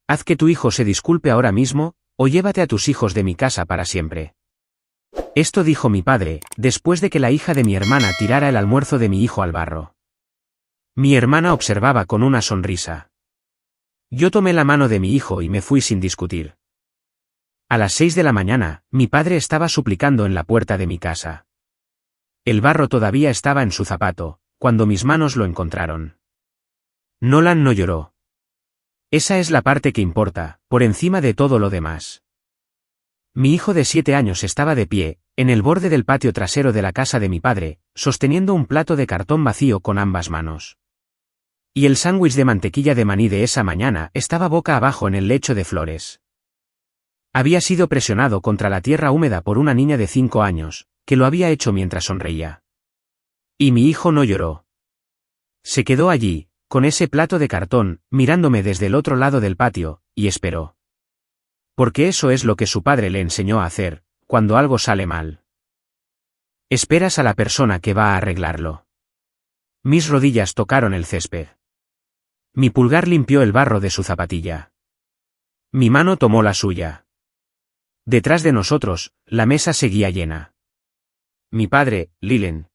Haz que tu hijo se disculpe ahora mismo, o llévate a tus hijos de mi casa para siempre. Esto dijo mi padre, después de que la hija de mi hermana tirara el almuerzo de mi hijo al barro. Mi hermana observaba con una sonrisa. Yo tomé la mano de mi hijo y me fui sin discutir. A las 6 de la mañana, mi padre estaba suplicando en la puerta de mi casa. El barro todavía estaba en su zapato, cuando mis manos lo encontraron. Nolan no lloró. Esa es la parte que importa, por encima de todo lo demás. Mi hijo de 7 años estaba de pie, en el borde del patio trasero de la casa de mi padre, sosteniendo un plato de cartón vacío con ambas manos. Y el sándwich de mantequilla de maní de esa mañana estaba boca abajo en el lecho de flores. Había sido presionado contra la tierra húmeda por una niña de 5 años, que lo había hecho mientras sonreía. Y mi hijo no lloró. Se quedó allí, con ese plato de cartón, mirándome desde el otro lado del patio, y esperó. Porque eso es lo que su padre le enseñó a hacer, cuando algo sale mal. Esperas a la persona que va a arreglarlo. Mis rodillas tocaron el césped. Mi pulgar limpió el barro de su zapatilla. Mi mano tomó la suya. Detrás de nosotros, la mesa seguía llena. Mi padre, Lilen.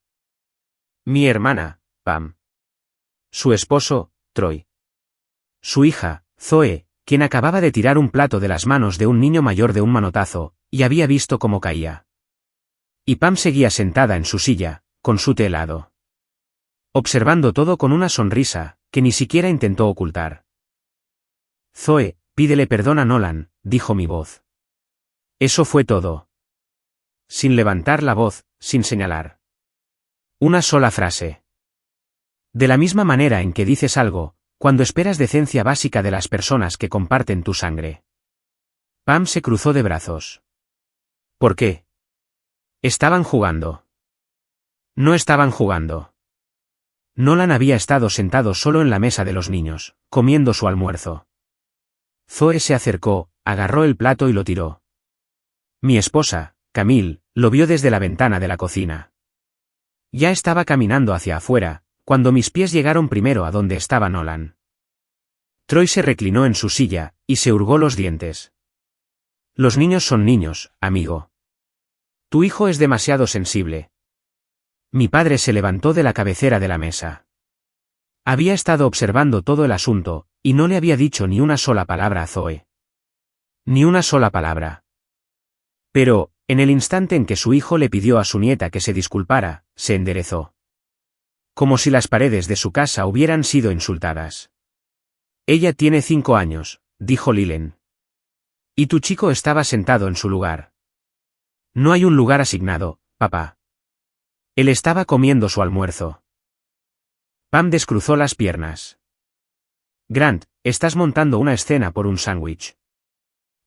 Mi hermana, Pam. Su esposo, Troy. Su hija, Zoe, quien acababa de tirar un plato de las manos de un niño mayor de un manotazo, y había visto cómo caía. Y Pam seguía sentada en su silla, con su té helado. Observando todo con una sonrisa, que ni siquiera intentó ocultar. Zoe, pídele perdón a Nolan, dijo mi voz. Eso fue todo. Sin levantar la voz, sin señalar. Una sola frase. De la misma manera en que dices algo, cuando esperas decencia básica de las personas que comparten tu sangre. Pam se cruzó de brazos. ¿Por qué? Estaban jugando. No estaban jugando. Nolan había estado sentado solo en la mesa de los niños, comiendo su almuerzo. Zoe se acercó, agarró el plato y lo tiró. Mi esposa, Camille, lo vio desde la ventana de la cocina. Ya estaba caminando hacia afuera, cuando mis pies llegaron primero a donde estaba Nolan. Troy se reclinó en su silla, y se hurgó los dientes. Los niños son niños, amigo. Tu hijo es demasiado sensible. Mi padre se levantó de la cabecera de la mesa. Había estado observando todo el asunto, y no le había dicho ni una sola palabra a Zoe. Ni una sola palabra. Pero, en el instante en que su hijo le pidió a su nieta que se disculpara, se enderezó. Como si las paredes de su casa hubieran sido insultadas. Ella tiene 5 años, dijo Lilen. Y tu chico estaba sentado en su lugar. No hay un lugar asignado, papá. Él estaba comiendo su almuerzo. Pam descruzó las piernas. Grant, estás montando una escena por un sándwich.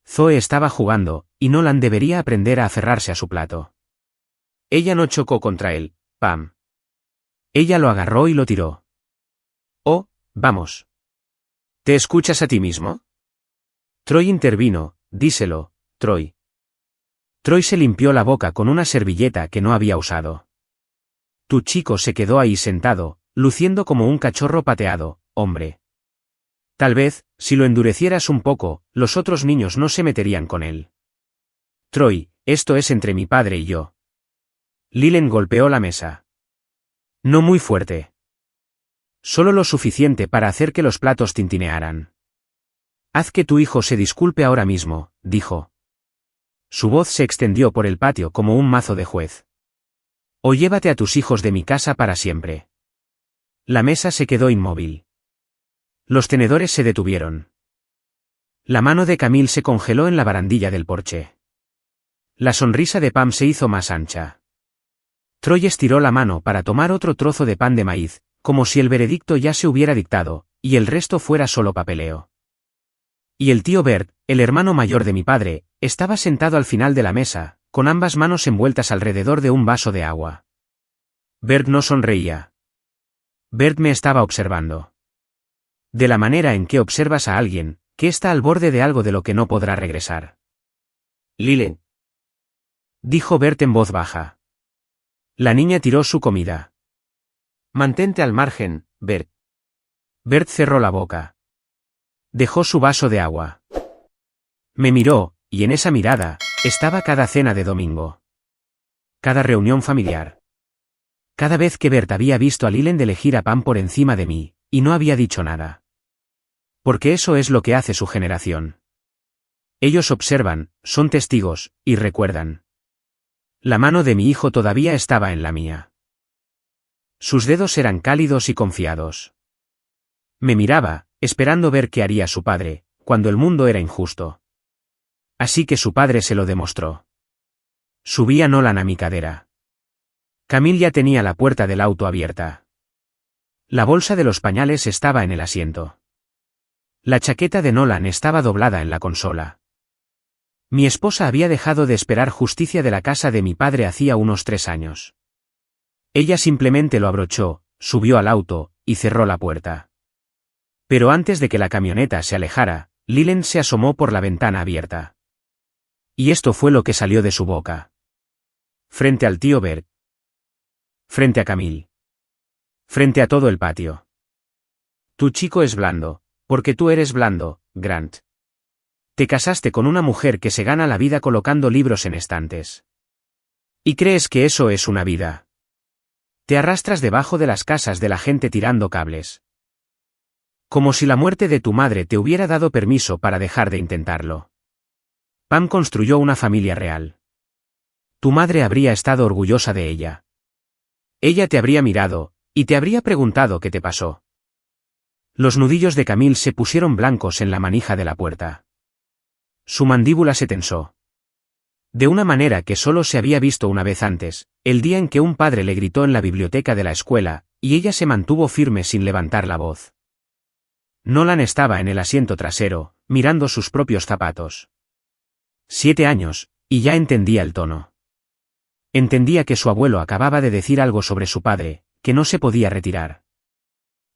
Zoe estaba jugando, y Nolan debería aprender a aferrarse a su plato. Ella no chocó contra él, Pam. Ella lo agarró y lo tiró. Oh, vamos. ¿Te escuchas a ti mismo? Troy intervino, díselo, Troy. Troy se limpió la boca con una servilleta que no había usado. Tu chico se quedó ahí sentado, luciendo como un cachorro pateado, hombre. Tal vez, si lo endurecieras un poco, los otros niños no se meterían con él. Troy, esto es entre mi padre y yo. Lilen golpeó la mesa. No muy fuerte. Solo lo suficiente para hacer que los platos tintinearan. Haz que tu hijo se disculpe ahora mismo, dijo. Su voz se extendió por el patio como un mazo de juez. O llévate a tus hijos de mi casa para siempre. La mesa se quedó inmóvil. Los tenedores se detuvieron. La mano de Camille se congeló en la barandilla del porche. La sonrisa de Pam se hizo más ancha. Troy estiró la mano para tomar otro trozo de pan de maíz, como si el veredicto ya se hubiera dictado, y el resto fuera solo papeleo. Y el tío Bert, el hermano mayor de mi padre, estaba sentado al final de la mesa, con ambas manos envueltas alrededor de un vaso de agua. Bert no sonreía. Bert me estaba observando. De la manera en que observas a alguien, que está al borde de algo de lo que no podrá regresar. Lilen. Dijo Bert en voz baja. La niña tiró su comida. Mantente al margen, Bert. Bert cerró la boca. Dejó su vaso de agua. Me miró, y en esa mirada, estaba cada cena de domingo. Cada reunión familiar. Cada vez que Bert había visto a Lilen elegir a Pam por encima de mí, y no había dicho nada. Porque eso es lo que hace su generación. Ellos observan, son testigos, y recuerdan. La mano de mi hijo todavía estaba en la mía. Sus dedos eran cálidos y confiados. Me miraba, esperando ver qué haría su padre, cuando el mundo era injusto. Así que su padre se lo demostró. Subía Nolan a mi cadera. Camille ya tenía la puerta del auto abierta. La bolsa de los pañales estaba en el asiento. La chaqueta de Nolan estaba doblada en la consola. Mi esposa había dejado de esperar justicia de la casa de mi padre hacía unos 3 años. Ella simplemente lo abrochó, subió al auto, y cerró la puerta. Pero antes de que la camioneta se alejara, Lilen se asomó por la ventana abierta. Y esto fue lo que salió de su boca. Frente al tío Bert. Frente a Camille. Frente a todo el patio. Tu chico es blando, porque tú eres blando, Grant. Te casaste con una mujer que se gana la vida colocando libros en estantes. ¿Y crees que eso es una vida? Te arrastras debajo de las casas de la gente tirando cables. Como si la muerte de tu madre te hubiera dado permiso para dejar de intentarlo. Pam construyó una familia real. Tu madre habría estado orgullosa de ella. Ella te habría mirado, y te habría preguntado qué te pasó. Los nudillos de Camille se pusieron blancos en la manija de la puerta. Su mandíbula se tensó. De una manera que solo se había visto una vez antes, el día en que un padre le gritó en la biblioteca de la escuela, y ella se mantuvo firme sin levantar la voz. Nolan estaba en el asiento trasero, mirando sus propios zapatos. 7 años, y ya entendía el tono. Entendía que su abuelo acababa de decir algo sobre su padre, que no se podía retirar.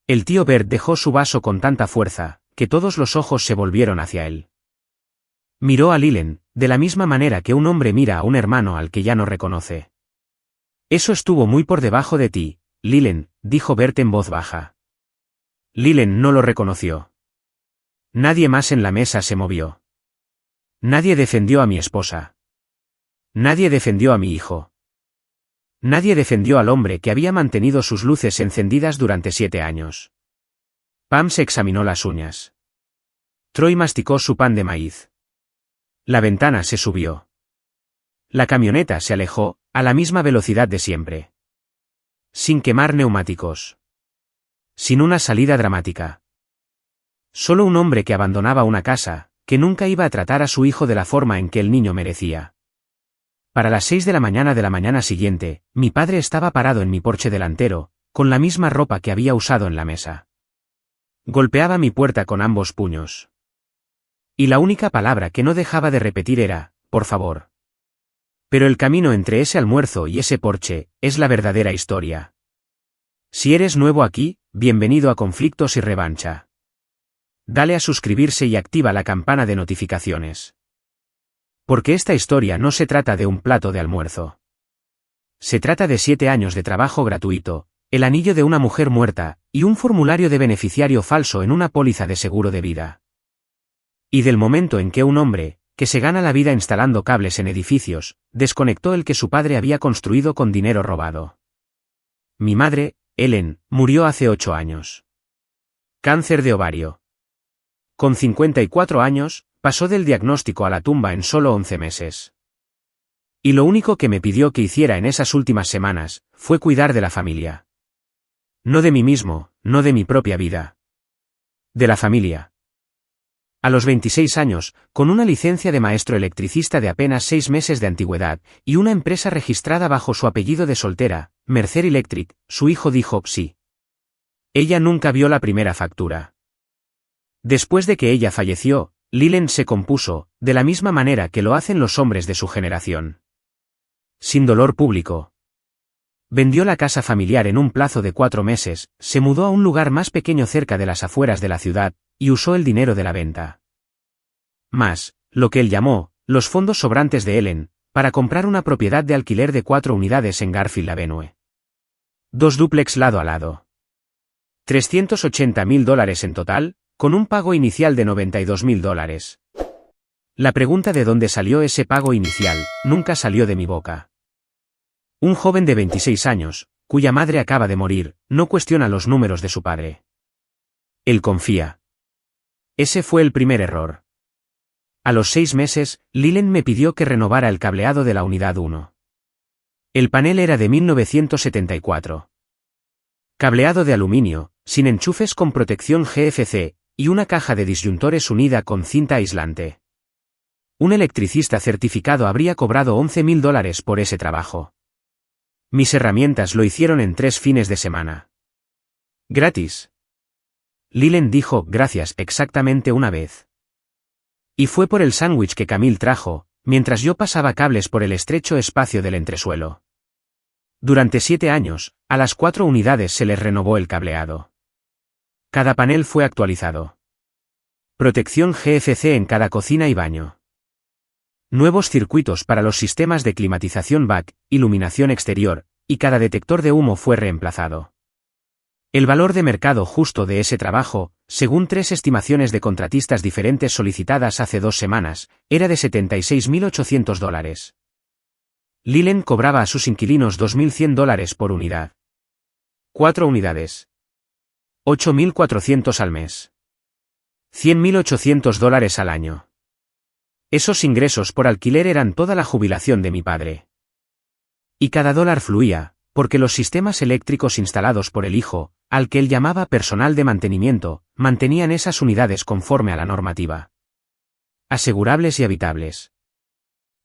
El tío Bert dejó su vaso con tanta fuerza, que todos los ojos se volvieron hacia él. Miró a Lilen, de la misma manera que un hombre mira a un hermano al que ya no reconoce. Eso estuvo muy por debajo de ti, Lilen, dijo Bert en voz baja. Lilen no lo reconoció. Nadie más en la mesa se movió. Nadie defendió a mi esposa. Nadie defendió a mi hijo. Nadie defendió al hombre que había mantenido sus luces encendidas durante 7 años. Pam se examinó las uñas. Troy masticó su pan de maíz. La ventana se subió. La camioneta se alejó, a la misma velocidad de siempre. Sin quemar neumáticos. Sin una salida dramática. Solo un hombre que abandonaba una casa, que nunca iba a tratar a su hijo de la forma en que el niño merecía. Para las 6 de la mañana siguiente, mi padre estaba parado en mi porche delantero, con la misma ropa que había usado en la mesa. Golpeaba mi puerta con ambos puños. Y la única palabra que no dejaba de repetir era, por favor. Pero el camino entre ese almuerzo y ese porche, es la verdadera historia. Si eres nuevo aquí, bienvenido a Conflictos y Revancha. Dale a suscribirse y activa la campana de notificaciones. Porque esta historia no se trata de un plato de almuerzo. Se trata de 7 años de trabajo gratuito, el anillo de una mujer muerta, y un formulario de beneficiario falso en una póliza de seguro de vida. Y del momento en que un hombre, que se gana la vida instalando cables en edificios, desconectó el que su padre había construido con dinero robado. Mi madre, Ellen, murió hace 8 años. Cáncer de ovario. Con 54 años, pasó del diagnóstico a la tumba en solo 11 meses. Y lo único que me pidió que hiciera en esas últimas semanas, fue cuidar de la familia. No de mí mismo, no de mi propia vida. De la familia. A los 26 años, con una licencia de maestro electricista de apenas 6 meses de antigüedad, y una empresa registrada bajo su apellido de soltera, Mercer Electric, su hijo dijo sí. Ella nunca vio la primera factura. Después de que ella falleció, Lilen se compuso, de la misma manera que lo hacen los hombres de su generación. Sin dolor público. Vendió la casa familiar en un plazo de 4 meses, se mudó a un lugar más pequeño cerca de las afueras de la ciudad, y usó el dinero de la venta. Más, lo que él llamó, los fondos sobrantes de Ellen, para comprar una propiedad de alquiler de 4 unidades en Garfield Avenue. 2 dúplex lado a lado. $380.000 en total, con un pago inicial de $92.000. La pregunta de dónde salió ese pago inicial, nunca salió de mi boca. Un joven de 26 años, cuya madre acaba de morir, no cuestiona los números de su padre. Él confía. Ese fue el primer error. A los 6 meses, Lilen me pidió que renovara el cableado de la unidad 1. El panel era de 1974. Cableado de aluminio, sin enchufes con protección GFC, y una caja de disyuntores unida con cinta aislante. Un electricista certificado habría cobrado $11.000 por ese trabajo. Mis herramientas lo hicieron en 3 fines de semana. Gratis. Lilen dijo gracias exactamente una vez. Y fue por el sándwich que Camille trajo, mientras yo pasaba cables por el estrecho espacio del entresuelo. Durante 7 años, a las 4 unidades se les renovó el cableado. Cada panel fue actualizado. Protección GFC en cada cocina y baño. Nuevos circuitos para los sistemas de climatización BAC, iluminación exterior, y cada detector de humo fue reemplazado. El valor de mercado justo de ese trabajo, según 3 estimaciones de contratistas diferentes solicitadas hace 2 semanas, era de $76.800. Lilen cobraba a sus inquilinos $2.100 por unidad. 4 unidades. $8.400 al mes. $100.800 al año. Esos ingresos por alquiler eran toda la jubilación de mi padre. Y cada dólar fluía, porque los sistemas eléctricos instalados por el hijo, al que él llamaba personal de mantenimiento, mantenían esas unidades conforme a la normativa. Asegurables y habitables.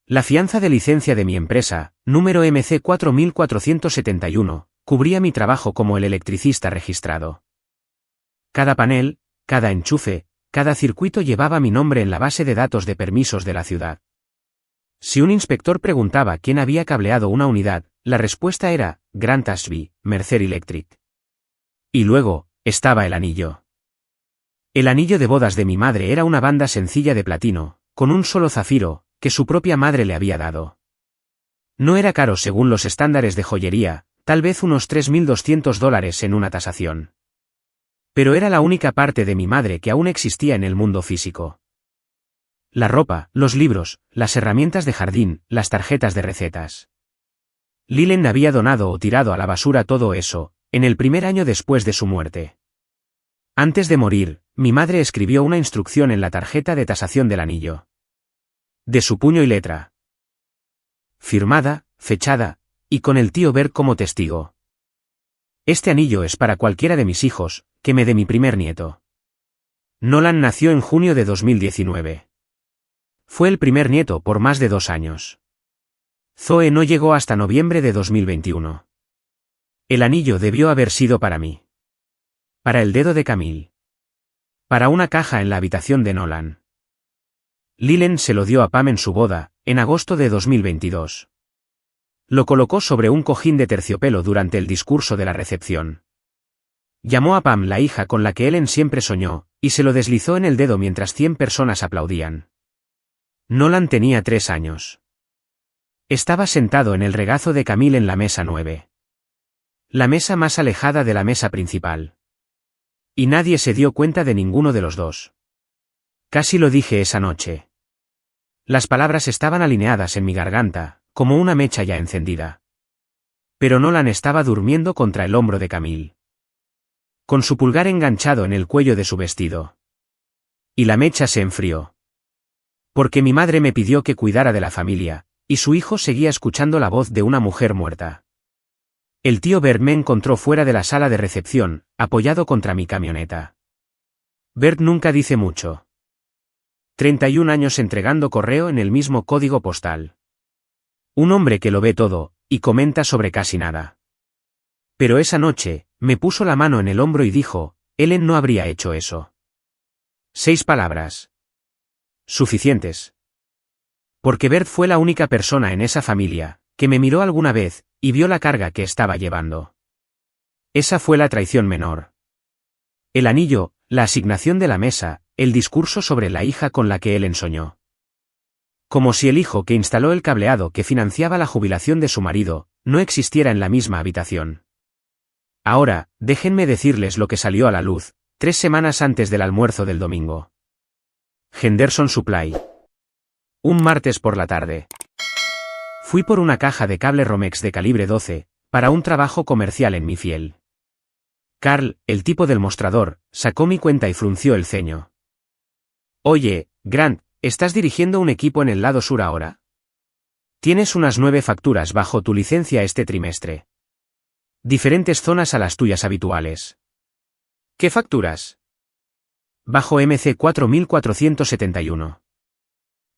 La fianza de licencia de mi empresa, número MC 4471, cubría mi trabajo como el electricista registrado. Cada panel, cada enchufe, cada circuito llevaba mi nombre en la base de datos de permisos de la ciudad. Si un inspector preguntaba quién había cableado una unidad, la respuesta era, Grant Ashby, Mercer Electric. Y luego, estaba el anillo. El anillo de bodas de mi madre era una banda sencilla de platino, con un solo zafiro, que su propia madre le había dado. No era caro según los estándares de joyería, tal vez unos $3.200 en una tasación. Pero era la única parte de mi madre que aún existía en el mundo físico. La ropa, los libros, las herramientas de jardín, las tarjetas de recetas. Lilen había donado o tirado a la basura todo eso, en el primer año después de su muerte. Antes de morir, mi madre escribió una instrucción en la tarjeta de tasación del anillo. De su puño y letra. Firmada, fechada, y con el tío Bert como testigo. Este anillo es para cualquiera de mis hijos, que me dé mi primer nieto. Nolan nació en junio de 2019. Fue el primer nieto por más de 2 años. Zoe no llegó hasta noviembre de 2021. El anillo debió haber sido para mí. Para el dedo de Camille. Para una caja en la habitación de Nolan. Lilen se lo dio a Pam en su boda, en agosto de 2022. Lo colocó sobre un cojín de terciopelo durante el discurso de la recepción. Llamó a Pam la hija con la que Ellen siempre soñó, y se lo deslizó en el dedo mientras 100 personas aplaudían. Nolan tenía 3 años. Estaba sentado en el regazo de Camille en la mesa 9. La mesa más alejada de la mesa principal. Y nadie se dio cuenta de ninguno de los dos. Casi lo dije esa noche. Las palabras estaban alineadas en mi garganta, como una mecha ya encendida. Pero Nolan estaba durmiendo contra el hombro de Camille. Con su pulgar enganchado en el cuello de su vestido. Y la mecha se enfrió. Porque mi madre me pidió que cuidara de la familia, y su hijo seguía escuchando la voz de una mujer muerta. El tío Bert me encontró fuera de la sala de recepción, apoyado contra mi camioneta. Bert nunca dice mucho. 31 años entregando correo en el mismo código postal. Un hombre que lo ve todo, y comenta sobre casi nada. Pero esa noche, me puso la mano en el hombro y dijo, Ellen no habría hecho eso. 6 palabras. Suficientes. Porque Bert fue la única persona en esa familia, que me miró alguna vez, y vio la carga que estaba llevando. Esa fue la traición menor. El anillo, la asignación de la mesa, el discurso sobre la hija con la que Ellen soñó. Como si el hijo que instaló el cableado que financiaba la jubilación de su marido, no existiera en la misma habitación. Ahora, déjenme decirles lo que salió a la luz, 3 semanas antes del almuerzo del domingo. Henderson Supply. Un martes por la tarde. Fui por una caja de cable Romex de calibre 12, para un trabajo comercial en mi fiel. Carl, el tipo del mostrador, sacó mi cuenta y frunció el ceño. Oye, Grant, ¿estás dirigiendo un equipo en el lado sur ahora? Tienes unas 9 facturas bajo tu licencia este trimestre. Diferentes zonas a las tuyas habituales. ¿Qué facturas? Bajo MC 4471.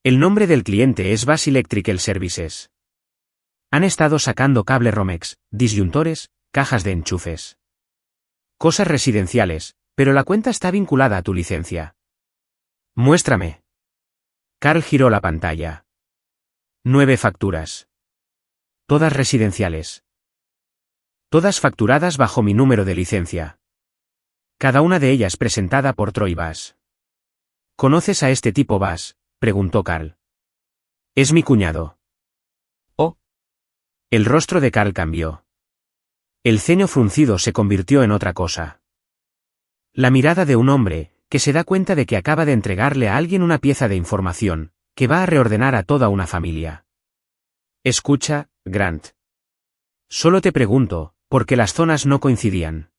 El nombre del cliente es Bass Electrical Services. Han estado sacando cable Romex, disyuntores, cajas de enchufes. Cosas residenciales, pero la cuenta está vinculada a tu licencia. Muéstrame. Carl giró la pantalla. 9 facturas. Todas residenciales. Todas facturadas bajo mi número de licencia. Cada una de ellas presentada por Troy Bass. ¿Conoces a este tipo Bass?, preguntó Carl. Es mi cuñado. Oh. El rostro de Carl cambió. El ceño fruncido se convirtió en otra cosa. La mirada de un hombre, que se da cuenta de que acaba de entregarle a alguien una pieza de información, que va a reordenar a toda una familia. Escucha, Grant. Solo te pregunto, porque las zonas no coincidían.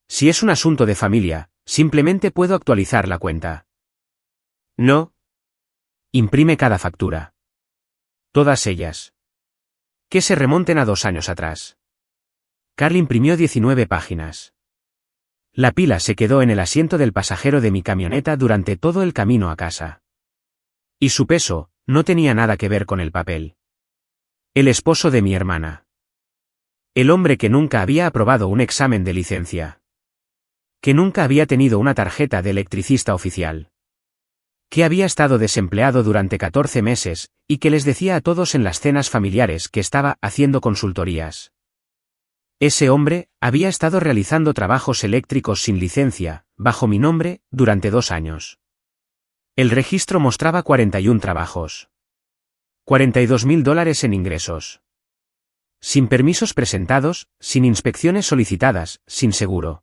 Si es un asunto de familia, simplemente puedo actualizar la cuenta. No. Imprime cada factura. Todas ellas. Que se remonten a 2 años atrás. Carl imprimió 19 páginas. La pila se quedó en el asiento del pasajero de mi camioneta durante todo el camino a casa. Y su peso, no tenía nada que ver con el papel. El esposo de mi hermana. El hombre que nunca había aprobado un examen de licencia. Que nunca había tenido una tarjeta de electricista oficial. Que había estado desempleado durante 14 meses, y que les decía a todos en las cenas familiares que estaba haciendo consultorías. Ese hombre había estado realizando trabajos eléctricos sin licencia, bajo mi nombre, durante 2 años. El registro mostraba 41 trabajos. $42.000 en ingresos. Sin permisos presentados, sin inspecciones solicitadas, sin seguro.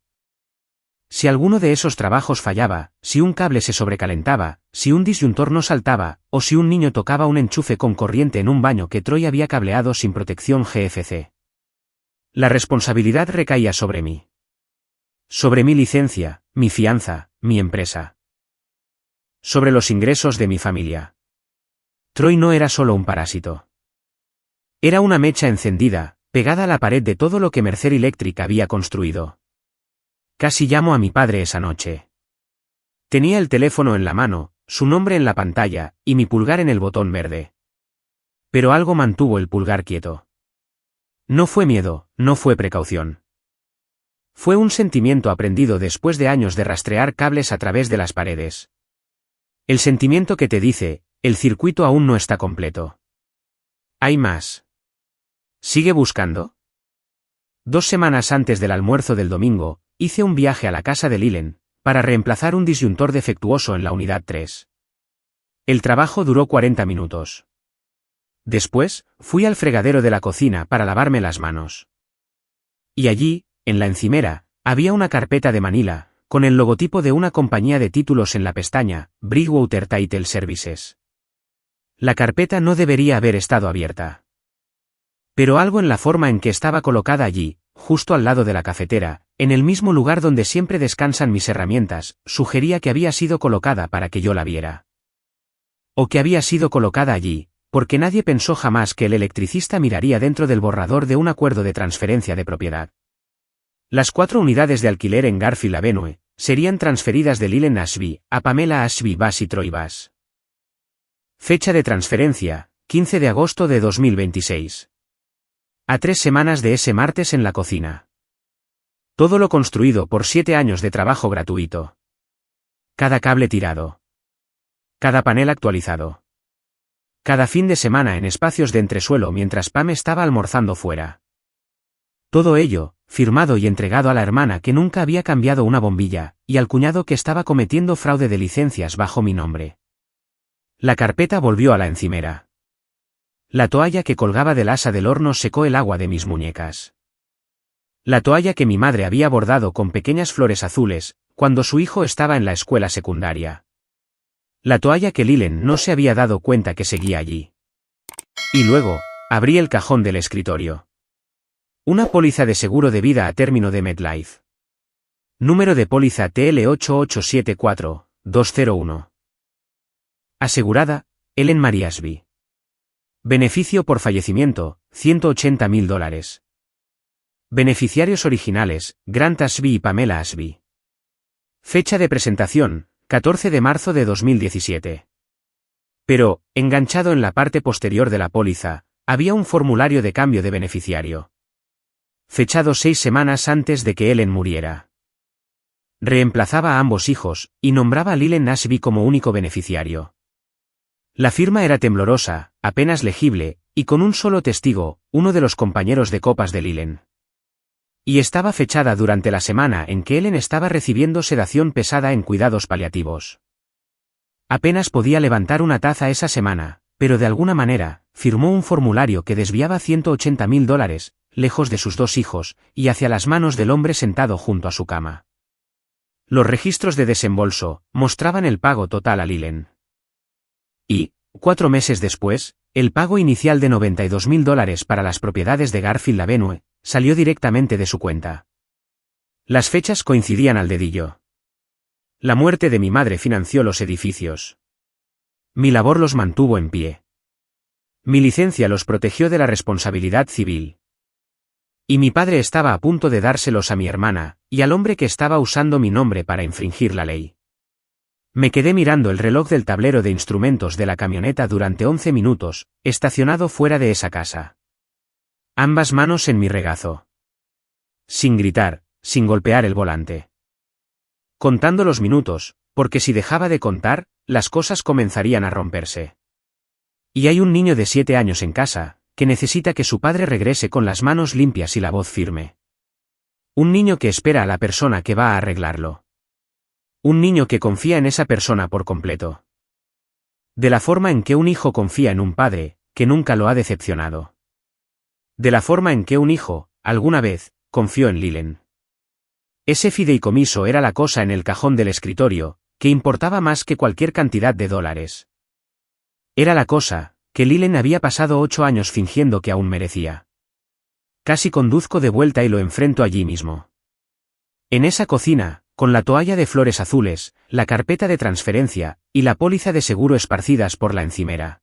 Si alguno de esos trabajos fallaba, si un cable se sobrecalentaba, si un disyuntor no saltaba, o si un niño tocaba un enchufe con corriente en un baño que Troy había cableado sin protección GFC. La responsabilidad recaía sobre mí. Sobre mi licencia, mi fianza, mi empresa. Sobre los ingresos de mi familia. Troy no era solo un parásito. Era una mecha encendida, pegada a la pared de todo lo que Mercer Electric había construido. Casi llamo a mi padre esa noche. Tenía el teléfono en la mano, su nombre en la pantalla, y mi pulgar en el botón verde. Pero algo mantuvo el pulgar quieto. No fue miedo, no fue precaución. Fue un sentimiento aprendido después de años de rastrear cables a través de las paredes. El sentimiento que te dice, el circuito aún no está completo. Hay más. ¿Sigue buscando? 2 semanas antes del almuerzo del domingo, hice un viaje a la casa de Lilen, para reemplazar un disyuntor defectuoso en la unidad 3. El trabajo duró 40 minutos. Después, fui al fregadero de la cocina para lavarme las manos. Y allí, en la encimera, había una carpeta de Manila, con el logotipo de una compañía de títulos en la pestaña, Bridgewater Title Services. La carpeta no debería haber estado abierta. Pero algo en la forma en que estaba colocada allí, justo al lado de la cafetera, en el mismo lugar donde siempre descansan mis herramientas, sugería que había sido colocada para que yo la viera. O que había sido colocada allí, porque nadie pensó jamás que el electricista miraría dentro del borrador de un acuerdo de transferencia de propiedad. Las 4 unidades de alquiler en Garfield Avenue serían transferidas de Lilen Ashby a Pamela Ashby Bass y Troy Bass. Fecha de transferencia, 15 de agosto de 2026. A 3 semanas de ese martes en la cocina. Todo lo construido por 7 años de trabajo gratuito. Cada cable tirado. Cada panel actualizado. Cada fin de semana en espacios de entresuelo mientras Pam estaba almorzando fuera. Todo ello, firmado y entregado a la hermana que nunca había cambiado una bombilla, y al cuñado que estaba cometiendo fraude de licencias bajo mi nombre. La carpeta volvió a la encimera. La toalla que colgaba del asa del horno secó el agua de mis muñecas. La toalla que mi madre había bordado con pequeñas flores azules, cuando su hijo estaba en la escuela secundaria. La toalla que Lilen no se había dado cuenta que seguía allí. Y luego, abrí el cajón del escritorio. Una póliza de seguro de vida a término de MetLife. Número de póliza TL8874201. Asegurada, Ellen Marie Ashby. Beneficio por fallecimiento, $180.000. Beneficiarios originales, Grant Ashby y Pamela Ashby. Fecha de presentación, 14 de marzo de 2017. Pero, enganchado en la parte posterior de la póliza, había un formulario de cambio de beneficiario. Fechado 6 semanas antes de que Ellen muriera. Reemplazaba a ambos hijos, y nombraba a Lilen Ashby como único beneficiario. La firma era temblorosa, apenas legible, y con un solo testigo, uno de los compañeros de copas de Lilen. Y estaba fechada durante la semana en que Ellen estaba recibiendo sedación pesada en cuidados paliativos. Apenas podía levantar una taza esa semana, pero de alguna manera, firmó un formulario que desviaba $180.000, lejos de sus dos hijos, y hacia las manos del hombre sentado junto a su cama. Los registros de desembolso mostraban el pago total a Lilen. Y, 4 meses después, el pago inicial de $92.000 para las propiedades de Garfield Avenue salió directamente de su cuenta. Las fechas coincidían al dedillo. La muerte de mi madre financió los edificios. Mi labor los mantuvo en pie. Mi licencia los protegió de la responsabilidad civil. Y mi padre estaba a punto de dárselos a mi hermana, y al hombre que estaba usando mi nombre para infringir la ley. Me quedé mirando el reloj del tablero de instrumentos de la camioneta durante 11 minutos, estacionado fuera de esa casa. Ambas manos en mi regazo. Sin gritar, sin golpear el volante. Contando los minutos, porque si dejaba de contar, las cosas comenzarían a romperse. Y hay un niño de 7 años en casa, que necesita que su padre regrese con las manos limpias y la voz firme. Un niño que espera a la persona que va a arreglarlo. Un niño que confía en esa persona por completo. De la forma en que un hijo confía en un padre, que nunca lo ha decepcionado. De la forma en que un hijo, alguna vez, confió en Lilen. Ese fideicomiso era la cosa en el cajón del escritorio, que importaba más que cualquier cantidad de dólares. Era la cosa, que Lilen había pasado 8 años fingiendo que aún merecía. Casi conduzco de vuelta y lo enfrento allí mismo. En esa cocina, con la toalla de flores azules, la carpeta de transferencia, y la póliza de seguro esparcidas por la encimera.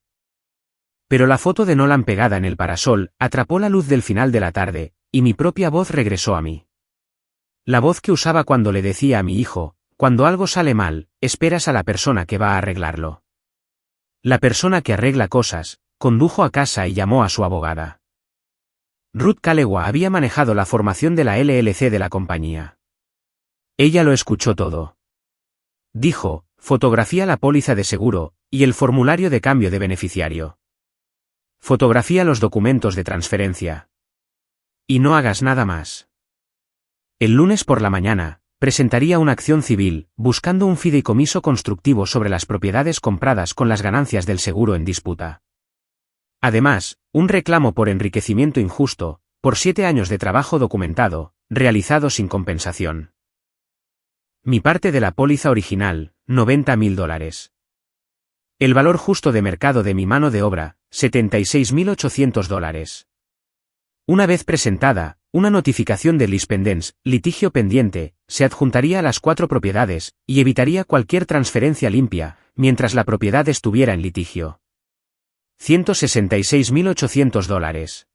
Pero la foto de Nolan pegada en el parasol atrapó la luz del final de la tarde, y mi propia voz regresó a mí. La voz que usaba cuando le decía a mi hijo, cuando algo sale mal, esperas a la persona que va a arreglarlo. La persona que arregla cosas, condujo a casa y llamó a su abogada. Ruth Calewa había manejado la formación de la LLC de la compañía. Ella lo escuchó todo. Dijo, fotografía la póliza de seguro, y el formulario de cambio de beneficiario. Fotografía los documentos de transferencia. Y no hagas nada más. El lunes por la mañana, presentaría una acción civil, buscando un fideicomiso constructivo sobre las propiedades compradas con las ganancias del seguro en disputa. Además, un reclamo por enriquecimiento injusto, por 7 años de trabajo documentado, realizado sin compensación. Mi parte de la póliza original, $90.000. El valor justo de mercado de mi mano de obra, $76.800. Una vez presentada, una notificación de lispendens, litigio pendiente, se adjuntaría a las 4 propiedades, y evitaría cualquier transferencia limpia, mientras la propiedad estuviera en litigio. $166.800.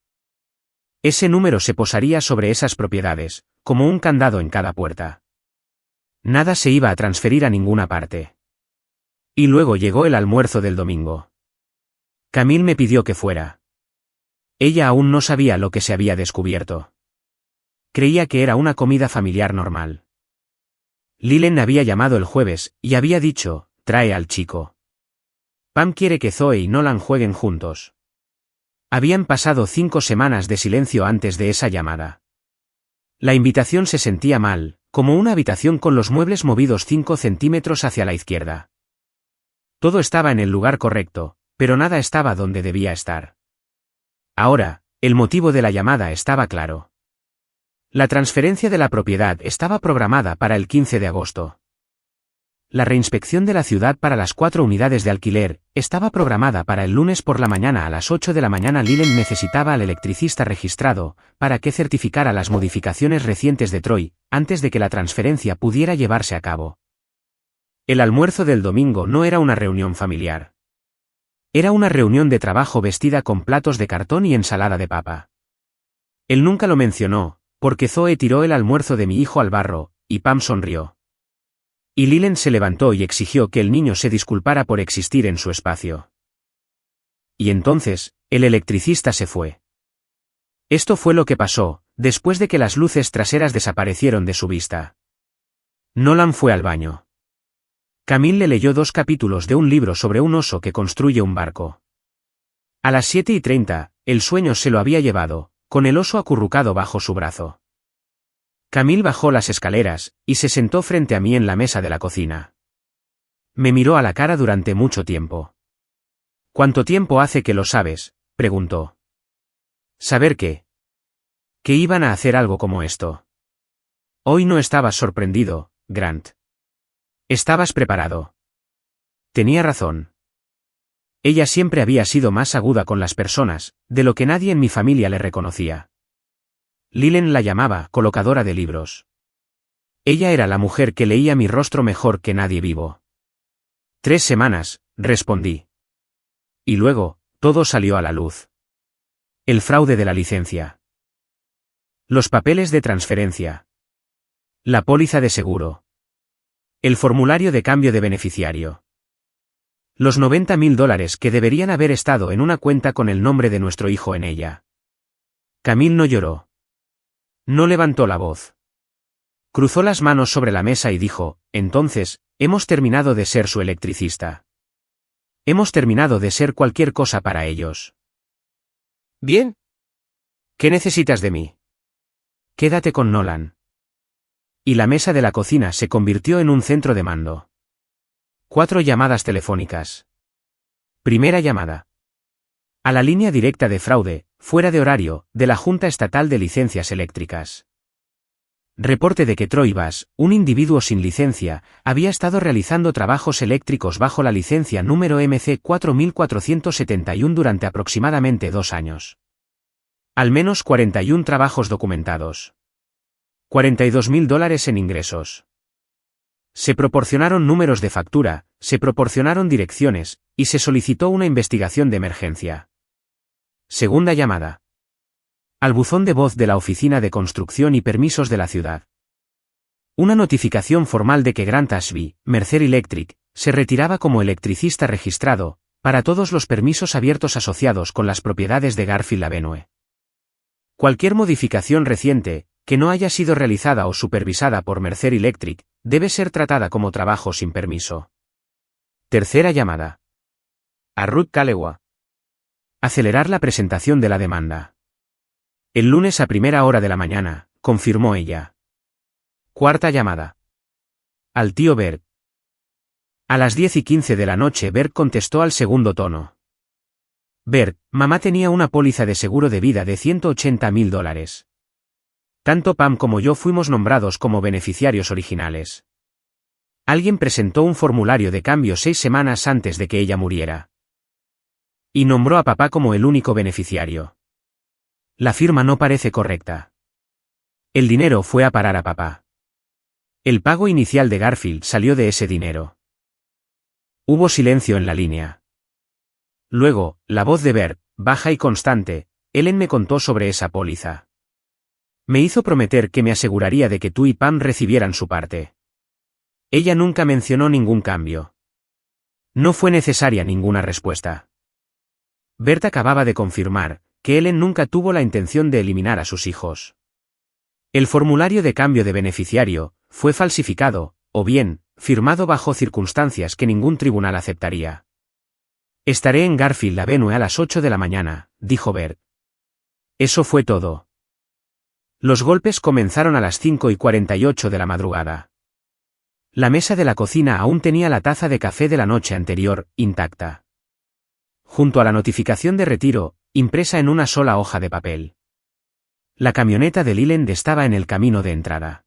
Ese número se posaría sobre esas propiedades, como un candado en cada puerta. Nada se iba a transferir a ninguna parte. Y luego llegó el almuerzo del domingo. Camille me pidió que fuera. Ella aún no sabía lo que se había descubierto. Creía que era una comida familiar normal. Lilen había llamado el jueves, y había dicho, trae al chico. Pam quiere que Zoe y Nolan jueguen juntos. Habían pasado 5 semanas de silencio antes de esa llamada. La invitación se sentía mal, como una habitación con los muebles movidos 5 centímetros hacia la izquierda. Todo estaba en el lugar correcto, pero nada estaba donde debía estar. Ahora, el motivo de la llamada estaba claro. La transferencia de la propiedad estaba programada para el 15 de agosto. La reinspección de la ciudad para las 4 unidades de alquiler estaba programada para el lunes por la mañana a las 8 de la mañana. Leland necesitaba al electricista registrado para que certificara las modificaciones recientes de Troy, antes de que la transferencia pudiera llevarse a cabo. El almuerzo del domingo no era una reunión familiar. Era una reunión de trabajo vestida con platos de cartón y ensalada de papa. Él nunca lo mencionó, porque Zoe tiró el almuerzo de mi hijo al barro, y Pam sonrió. Y Leland se levantó y exigió que el niño se disculpara por existir en su espacio. Y entonces, el electricista se fue. Esto fue lo que pasó, después de que las luces traseras desaparecieron de su vista. Nolan fue al baño. Camille le leyó 2 capítulos de un libro sobre un oso que construye un barco. A las 7:30, el sueño se lo había llevado, con el oso acurrucado bajo su brazo. Camille bajó las escaleras, y se sentó frente a mí en la mesa de la cocina. Me miró a la cara durante mucho tiempo. ¿Cuánto tiempo hace que lo sabes?, preguntó. ¿Saber qué? Que iban a hacer algo como esto. Hoy no estabas sorprendido, Grant. Estabas preparado. Tenía razón. Ella siempre había sido más aguda con las personas, de lo que nadie en mi familia le reconocía. Leland la llamaba colocadora de libros. Ella era la mujer que leía mi rostro mejor que nadie vivo. 3 semanas, respondí. Y luego, todo salió a la luz. El fraude de la licencia. Los papeles de transferencia. La póliza de seguro. El formulario de cambio de beneficiario. Los $90.000 que deberían haber estado en una cuenta con el nombre de nuestro hijo en ella. Camille no lloró. No levantó la voz. Cruzó las manos sobre la mesa y dijo, entonces, hemos terminado de ser su electricista. Hemos terminado de ser cualquier cosa para ellos. Bien. ¿Qué necesitas de mí? Quédate con Nolan. Y la mesa de la cocina se convirtió en un centro de mando. 4 llamadas telefónicas. Primera llamada. A la línea directa de fraude, fuera de horario, de la Junta Estatal de Licencias Eléctricas. Reporte de que Troy Bass, un individuo sin licencia, había estado realizando trabajos eléctricos bajo la licencia número MC 4471 durante aproximadamente 2 años. Al menos 41 trabajos documentados. $42.000 en ingresos. Se proporcionaron números de factura, se proporcionaron direcciones, y se solicitó una investigación de emergencia. Segunda llamada. Al buzón de voz de la Oficina de Construcción y Permisos de la ciudad. Una notificación formal de que Grant Ashby, Mercer Electric, se retiraba como electricista registrado, para todos los permisos abiertos asociados con las propiedades de Garfield Avenue. Cualquier modificación reciente, que no haya sido realizada o supervisada por Mercer Electric, debe ser tratada como trabajo sin permiso. Tercera llamada. A Ruth Calewa. Acelerar la presentación de la demanda. El lunes a primera hora de la mañana, confirmó ella. Cuarta llamada. Al tío Bert. A las 10:15 de la noche Bert contestó al segundo tono. Bert, mamá tenía una póliza de seguro de vida de $180.000. Tanto Pam como yo fuimos nombrados como beneficiarios originales. Alguien presentó un formulario de cambio 6 semanas antes de que ella muriera. Y nombró a papá como el único beneficiario. La firma no parece correcta. El dinero fue a parar a papá. El pago inicial de Garfield salió de ese dinero. Hubo silencio en la línea. Luego, la voz de Bert, baja y constante, Ellen me contó sobre esa póliza. Me hizo prometer que me aseguraría de que tú y Pam recibieran su parte. Ella nunca mencionó ningún cambio. No fue necesaria ninguna respuesta. Bert acababa de confirmar que Ellen nunca tuvo la intención de eliminar a sus hijos. El formulario de cambio de beneficiario fue falsificado, o bien, firmado bajo circunstancias que ningún tribunal aceptaría. Estaré en Garfield Avenue a las 8 de la mañana, dijo Bert. Eso fue todo. Los golpes comenzaron a las 5:48 de la madrugada. La mesa de la cocina aún tenía la taza de café de la noche anterior, intacta. Junto a la notificación de retiro, impresa en una sola hoja de papel. La camioneta de Leland estaba en el camino de entrada.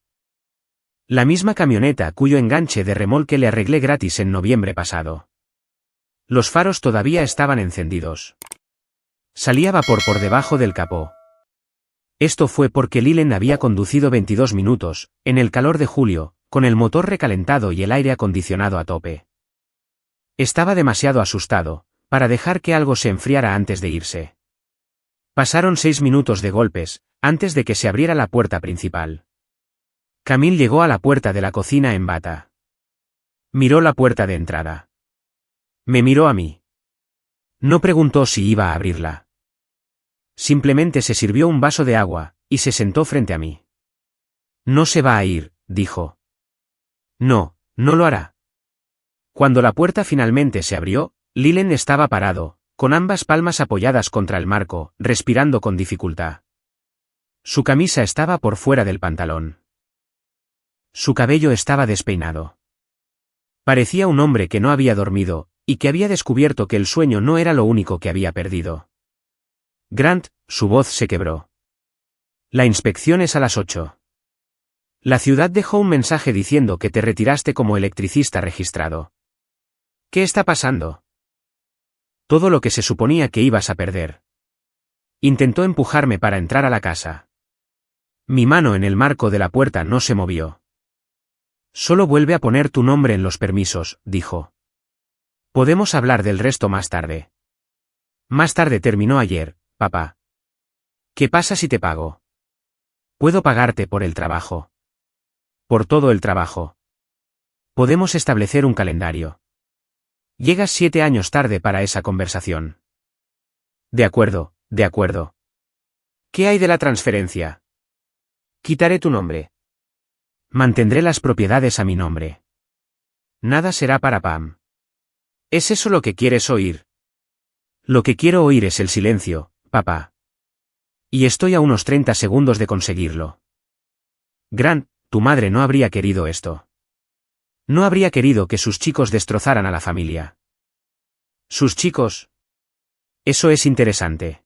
La misma camioneta cuyo enganche de remolque le arreglé gratis en noviembre pasado. Los faros todavía estaban encendidos. Salía vapor por debajo del capó. Esto fue porque Leland había conducido 22 minutos, en el calor de julio, con el motor recalentado y el aire acondicionado a tope. Estaba demasiado asustado para dejar que algo se enfriara antes de irse. Pasaron 6 minutos de golpes, antes de que se abriera la puerta principal. Camille llegó a la puerta de la cocina en bata. Miró la puerta de entrada. Me miró a mí. No preguntó si iba a abrirla. Simplemente se sirvió un vaso de agua, y se sentó frente a mí. No se va a ir, dijo. No, no lo hará. Cuando la puerta finalmente se abrió, Leland estaba parado, con ambas palmas apoyadas contra el marco, respirando con dificultad. Su camisa estaba por fuera del pantalón. Su cabello estaba despeinado. Parecía un hombre que no había dormido, y que había descubierto que el sueño no era lo único que había perdido. Grant, su voz se quebró. La inspección es a las 8. La ciudad dejó un mensaje diciendo que te retiraste como electricista registrado. ¿Qué está pasando? Todo lo que se suponía que ibas a perder. Intentó empujarme para entrar a la casa. Mi mano en el marco de la puerta no se movió. Solo vuelve a poner tu nombre en los permisos, dijo. Podemos hablar del resto más tarde. Más tarde terminó ayer, papá. ¿Qué pasa si te pago? Puedo pagarte por el trabajo. Por todo el trabajo. Podemos establecer un calendario. Llegas 7 años tarde para esa conversación. De acuerdo, de acuerdo. ¿Qué hay de la transferencia? Quitaré tu nombre. Mantendré las propiedades a mi nombre. Nada será para Pam. ¿Es eso lo que quieres oír? Lo que quiero oír es el silencio, papá. Y estoy a unos 30 segundos de conseguirlo. Grant, tu madre no habría querido esto. No habría querido que sus chicos destrozaran a la familia. ¿Sus chicos? Eso es interesante.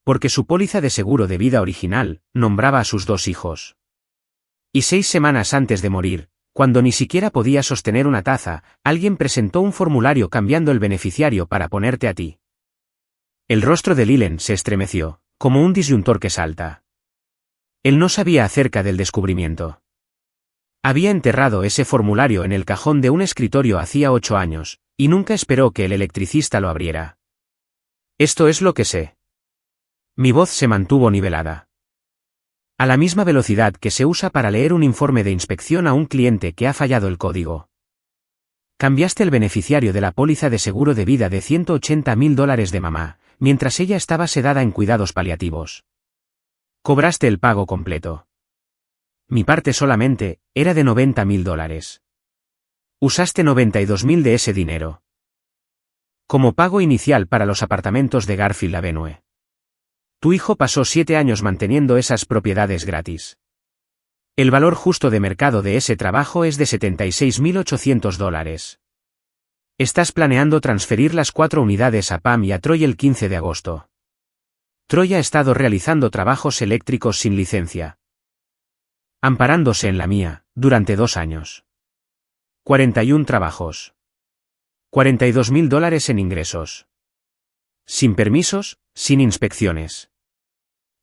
Porque su póliza de seguro de vida original nombraba a sus 2 hijos. Y 6 semanas antes de morir, cuando ni siquiera podía sostener una taza, alguien presentó un formulario cambiando el beneficiario para ponerte a ti. El rostro de Leland se estremeció, como un disyuntor que salta. Él no sabía acerca del descubrimiento. Había enterrado ese formulario en el cajón de un escritorio hacía 8 años, y nunca esperó que el electricista lo abriera. Esto es lo que sé. Mi voz se mantuvo nivelada. A la misma velocidad que se usa para leer un informe de inspección a un cliente que ha fallado el código. Cambiaste el beneficiario de la póliza de seguro de vida de $180,000 de mamá, mientras ella estaba sedada en cuidados paliativos. Cobraste el pago completo. Mi parte solamente era de $90,000. Usaste 92,000 de ese dinero. Como pago inicial para los apartamentos de Garfield Avenue. Tu hijo pasó 7 años manteniendo esas propiedades gratis. El valor justo de mercado de ese trabajo es de $76,800. Estás planeando transferir las 4 unidades a Pam y a Troy el 15 de agosto. Troy ha estado realizando trabajos eléctricos sin licencia. Amparándose en la mía, durante 2 años. 41 trabajos. $42,000 en ingresos. Sin permisos, sin inspecciones.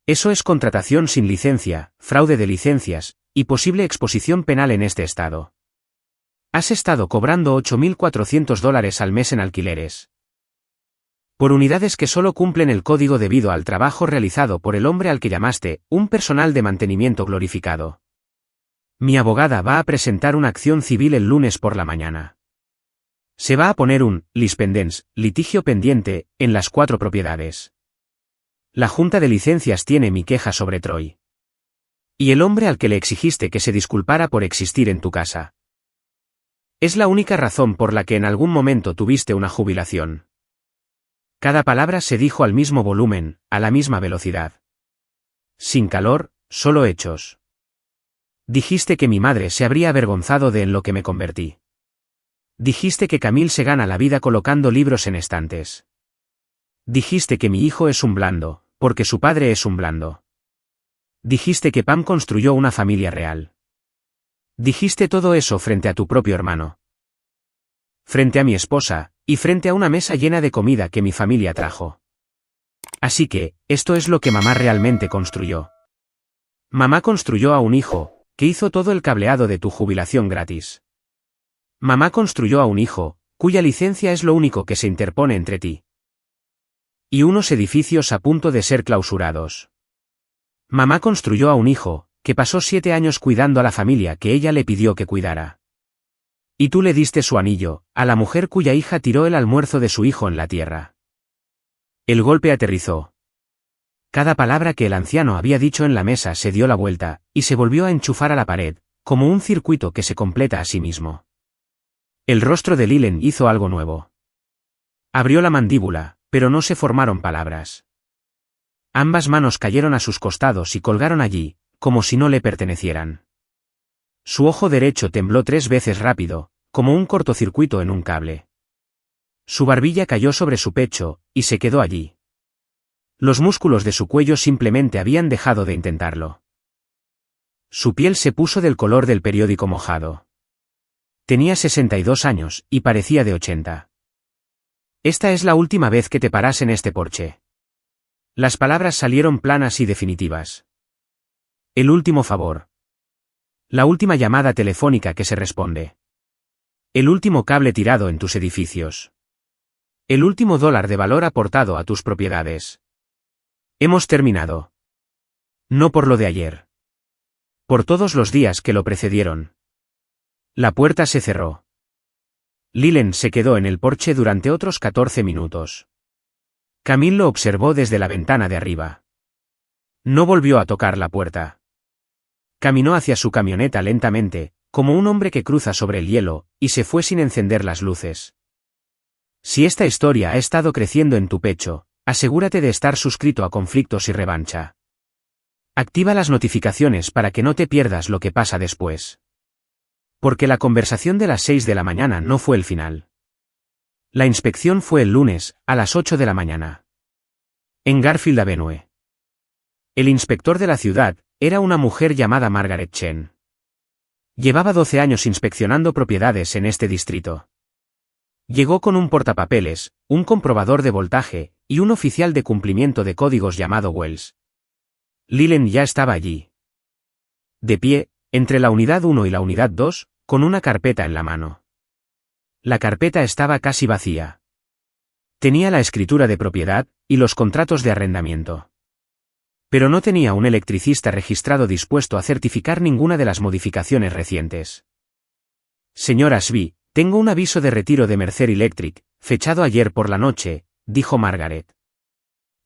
Eso es contratación sin licencia, fraude de licencias, y posible exposición penal en este estado. Has estado cobrando $8,400 al mes en alquileres. Por unidades que solo cumplen el código debido al trabajo realizado por el hombre al que llamaste, un personal de mantenimiento glorificado. Mi abogada va a presentar una acción civil el lunes por la mañana. Se va a poner un lis pendens, litigio pendiente, en las 4 propiedades. La Junta de Licencias tiene mi queja sobre Troy. Y el hombre al que le exigiste que se disculpara por existir en tu casa. Es la única razón por la que en algún momento tuviste una jubilación. Cada palabra se dijo al mismo volumen, a la misma velocidad. Sin calor, solo hechos. Dijiste que mi madre se habría avergonzado de en lo que me convertí. Dijiste que Camille se gana la vida colocando libros en estantes. Dijiste que mi hijo es un blando, porque su padre es un blando. Dijiste que Pam construyó una familia real. Dijiste todo eso frente a tu propio hermano. Frente a mi esposa, y frente a una mesa llena de comida que mi familia trajo. Así que, esto es lo que mamá realmente construyó. Mamá construyó a un hijo, que hizo todo el cableado de tu jubilación gratis. Mamá construyó a un hijo, cuya licencia es lo único que se interpone entre ti y unos edificios a punto de ser clausurados. Mamá construyó a un hijo, que pasó 7 años cuidando a la familia que ella le pidió que cuidara. Y tú le diste su anillo, a la mujer cuya hija tiró el almuerzo de su hijo en la tierra. El golpe aterrizó. Cada palabra que el anciano había dicho en la mesa se dio la vuelta, y se volvió a enchufar a la pared, como un circuito que se completa a sí mismo. El rostro de Lilen hizo algo nuevo. Abrió la mandíbula, pero no se formaron palabras. Ambas manos cayeron a sus costados y colgaron allí, como si no le pertenecieran. Su ojo derecho tembló 3 veces rápido, como un cortocircuito en un cable. Su barbilla cayó sobre su pecho, y se quedó allí. Los músculos de su cuello simplemente habían dejado de intentarlo. Su piel se puso del color del periódico mojado. Tenía 62 años, y parecía de 80. Esta es la última vez que te paras en este porche. Las palabras salieron planas y definitivas. El último favor. La última llamada telefónica que se responde. El último cable tirado en tus edificios. El último dólar de valor aportado a tus propiedades. Hemos terminado. No por lo de ayer. Por todos los días que lo precedieron. La puerta se cerró. Lilen se quedó en el porche durante otros 14 minutos. Camille lo observó desde la ventana de arriba. No volvió a tocar la puerta. Caminó hacia su camioneta lentamente, como un hombre que cruza sobre el hielo, y se fue sin encender las luces. Si esta historia ha estado creciendo en tu pecho, asegúrate de estar suscrito a Conflictos y Revancha. Activa las notificaciones para que no te pierdas lo que pasa después. Porque la conversación de las 6 de la mañana no fue el final. La inspección fue el lunes, a las 8 de la mañana. En Garfield Avenue. El inspector de la ciudad era una mujer llamada Margaret Chen. Llevaba 12 años inspeccionando propiedades en este distrito. Llegó con un portapapeles, un comprobador de voltaje, y un oficial de cumplimiento de códigos llamado Wells. Lilen ya estaba allí. De pie, entre la unidad 1 y la unidad 2, con una carpeta en la mano. La carpeta estaba casi vacía. Tenía la escritura de propiedad, y los contratos de arrendamiento. Pero no tenía un electricista registrado dispuesto a certificar ninguna de las modificaciones recientes. Señor Ashby, tengo un aviso de retiro de Mercer Electric, fechado ayer por la noche, dijo Margaret.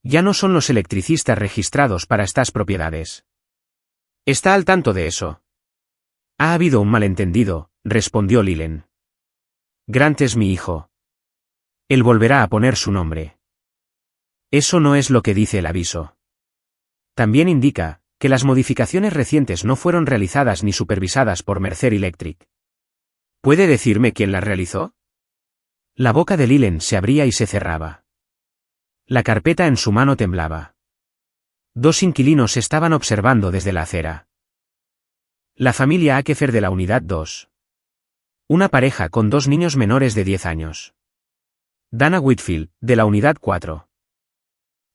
Ya no son los electricistas registrados para estas propiedades. ¿Está al tanto de eso? Ha habido un malentendido, respondió Lilen. Grant es mi hijo. Él volverá a poner su nombre. Eso no es lo que dice el aviso. También indica que las modificaciones recientes no fueron realizadas ni supervisadas por Mercer Electric. ¿Puede decirme quién las realizó? La boca de Lilen se abría y se cerraba. La carpeta en su mano temblaba. 2 inquilinos estaban observando desde la acera. La familia Akefer de la unidad 2. Una pareja con 2 niños menores de 10 años. Dana Whitfield, de la unidad 4.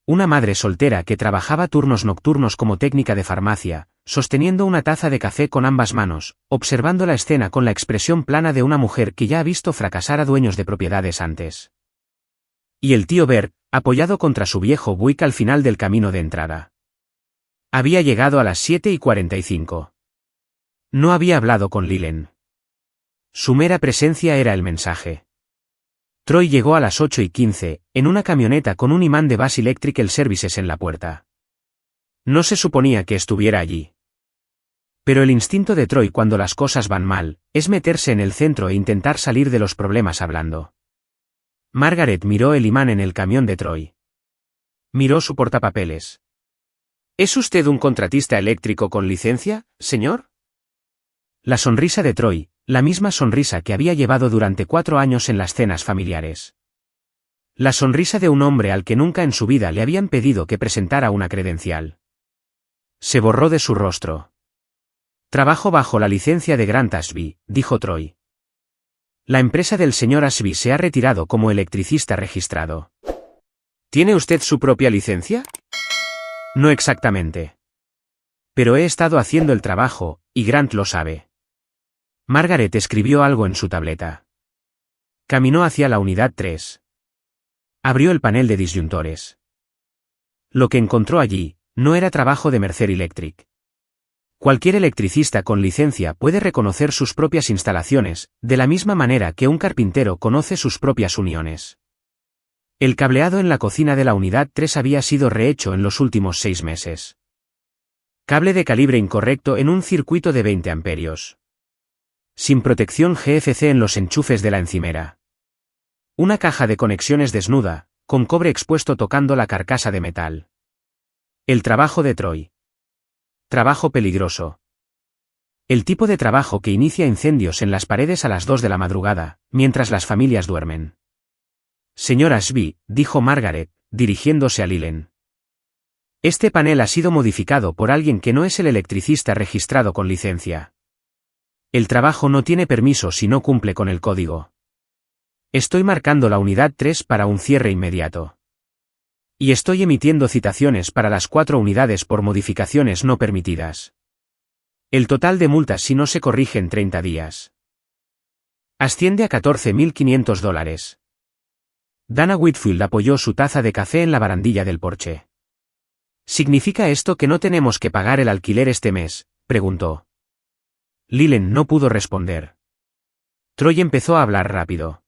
Una madre soltera que trabajaba turnos nocturnos como técnica de farmacia, sosteniendo una taza de café con ambas manos, observando la escena con la expresión plana de una mujer que ya ha visto fracasar a dueños de propiedades antes. Y el tío Bert, apoyado contra su viejo Buick al final del camino de entrada. Había llegado a las 7:45. No había hablado con Lilen. Su mera presencia era el mensaje. Troy llegó a las 8:15, en una camioneta con un imán de Bass Electrical Services en la puerta. No se suponía que estuviera allí. Pero el instinto de Troy cuando las cosas van mal, es meterse en el centro e intentar salir de los problemas hablando. Margaret miró el imán en el camión de Troy. Miró su portapapeles. ¿Es usted un contratista eléctrico con licencia, señor? La sonrisa de Troy, la misma sonrisa que había llevado durante 4 años en las cenas familiares. La sonrisa de un hombre al que nunca en su vida le habían pedido que presentara una credencial. Se borró de su rostro. Trabajo bajo la licencia de Grant Ashby, dijo Troy. La empresa del señor Ashby se ha retirado como electricista registrado. ¿Tiene usted su propia licencia? No exactamente. Pero he estado haciendo el trabajo, y Grant lo sabe. Margaret escribió algo en su tableta. Caminó hacia la unidad 3. Abrió el panel de disyuntores. Lo que encontró allí no era trabajo de Mercer Electric. Cualquier electricista con licencia puede reconocer sus propias instalaciones, de la misma manera que un carpintero conoce sus propias uniones. El cableado en la cocina de la unidad 3 había sido rehecho en los últimos 6 meses. Cable de calibre incorrecto en un circuito de 20 amperios. Sin protección GFC en los enchufes de la encimera. Una caja de conexiones desnuda, con cobre expuesto tocando la carcasa de metal. El trabajo de Troy. Trabajo peligroso. El tipo de trabajo que inicia incendios en las paredes a las 2 de la madrugada, mientras las familias duermen. Señor Ashby, dijo Margaret, dirigiéndose a Lilen. Este panel ha sido modificado por alguien que no es el electricista registrado con licencia. El trabajo no tiene permiso si no cumple con el código. Estoy marcando la unidad 3 para un cierre inmediato. Y estoy emitiendo citaciones para las 4 unidades por modificaciones no permitidas. El total de multas si no se corrige en 30 días asciende a $14.500. Dana Whitfield apoyó su taza de café en la barandilla del porche. ¿Significa esto que no tenemos que pagar el alquiler este mes?, preguntó. Lilen no pudo responder. Troy empezó a hablar rápido.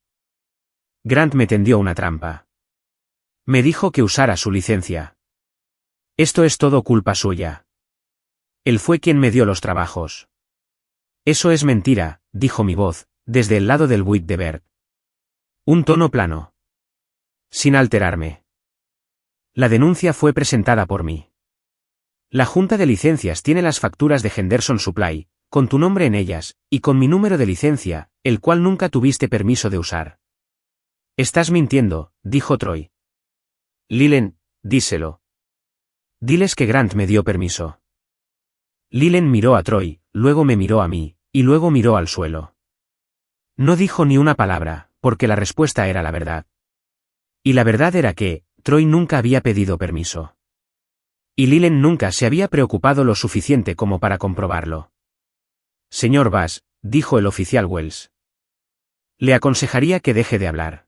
Grant me tendió una trampa. Me dijo que usara su licencia. Esto es todo culpa suya. Él fue quien me dio los trabajos. Eso es mentira, dijo mi voz, desde el lado del buick de Bert. Un tono plano. Sin alterarme. La denuncia fue presentada por mí. La Junta de Licencias tiene las facturas de Henderson Supply, con tu nombre en ellas, y con mi número de licencia, el cual nunca tuviste permiso de usar. Estás mintiendo, dijo Troy. Lilen, díselo. Diles que Grant me dio permiso. Lilen miró a Troy, luego me miró a mí, y luego miró al suelo. No dijo ni una palabra, porque la respuesta era la verdad. Y la verdad era que, Troy nunca había pedido permiso. Y Lilen nunca se había preocupado lo suficiente como para comprobarlo. Señor Bass, dijo el oficial Wells. Le aconsejaría que deje de hablar.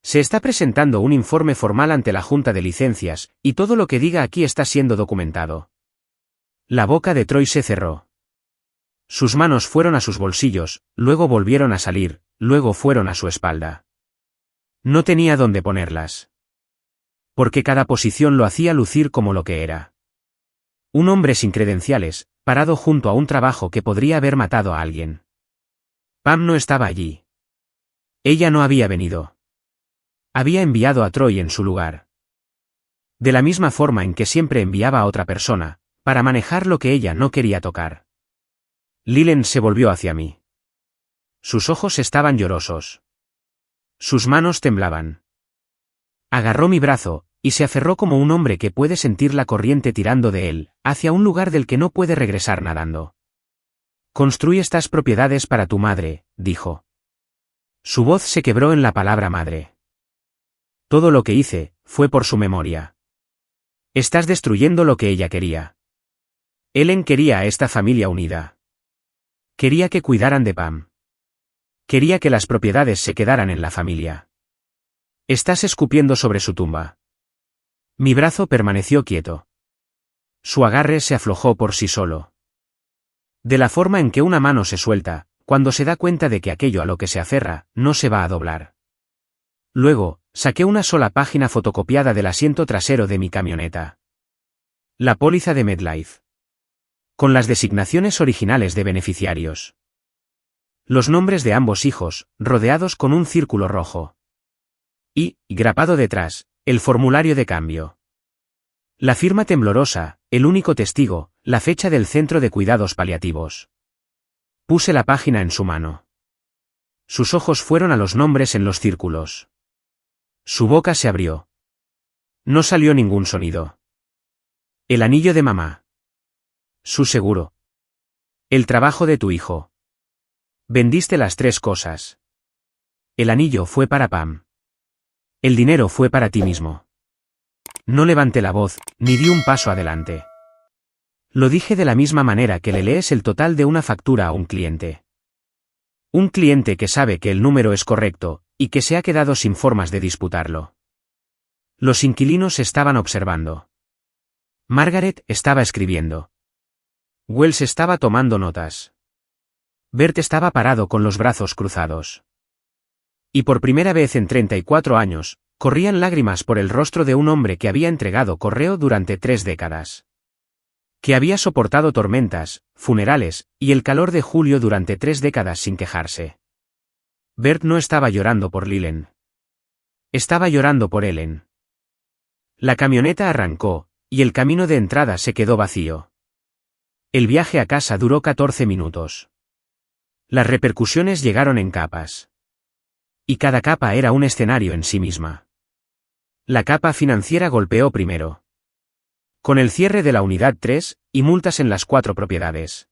Se está presentando un informe formal ante la Junta de Licencias, y todo lo que diga aquí está siendo documentado. La boca de Troy se cerró. Sus manos fueron a sus bolsillos, luego volvieron a salir, luego fueron a su espalda. No tenía dónde ponerlas. Porque cada posición lo hacía lucir como lo que era. Un hombre sin credenciales, parado junto a un trabajo que podría haber matado a alguien. Pam no estaba allí. Ella no había venido. Había enviado a Troy en su lugar. De la misma forma en que siempre enviaba a otra persona, para manejar lo que ella no quería tocar. Lilen se volvió hacia mí. Sus ojos estaban llorosos. Sus manos temblaban. Agarró mi brazo, y se aferró como un hombre que puede sentir la corriente tirando de él, hacia un lugar del que no puede regresar nadando. Construye estas propiedades para tu madre, dijo. Su voz se quebró en la palabra madre. Todo lo que hice, fue por su memoria. Estás destruyendo lo que ella quería. Ellen quería a esta familia unida. Quería que cuidaran de Pam. Quería que las propiedades se quedaran en la familia. Estás escupiendo sobre su tumba. Mi brazo permaneció quieto. Su agarre se aflojó por sí solo. De la forma en que una mano se suelta, cuando se da cuenta de que aquello a lo que se aferra, no se va a doblar. Luego, saqué una sola página fotocopiada del asiento trasero de mi camioneta. La póliza de MetLife. Con las designaciones originales de beneficiarios. Los nombres de ambos hijos, rodeados con un círculo rojo. Y, grapado detrás, el formulario de cambio. La firma temblorosa, el único testigo, la fecha del centro de cuidados paliativos. Puse la página en su mano. Sus ojos fueron a los nombres en los círculos. Su boca se abrió. No salió ningún sonido. El anillo de mamá. Su seguro. El trabajo de tu hijo. Vendiste las 3 cosas. El anillo fue para Pam. El dinero fue para ti mismo. No levanté la voz, ni di un paso adelante. Lo dije de la misma manera que le lees el total de una factura a un cliente. Un cliente que sabe que el número es correcto, y que se ha quedado sin formas de disputarlo. Los inquilinos estaban observando. Margaret estaba escribiendo. Wells estaba tomando notas. Bert estaba parado con los brazos cruzados. Y por primera vez en 34 años, corrían lágrimas por el rostro de un hombre que había entregado correo durante 3 décadas. Que había soportado tormentas, funerales, y el calor de julio durante 3 décadas sin quejarse. Bert no estaba llorando por Lilen. Estaba llorando por Ellen. La camioneta arrancó, y el camino de entrada se quedó vacío. El viaje a casa duró 14 minutos. Las repercusiones llegaron en capas. Y cada capa era un escenario en sí misma. La capa financiera golpeó primero. Con el cierre de la unidad 3, y multas en las 4 propiedades.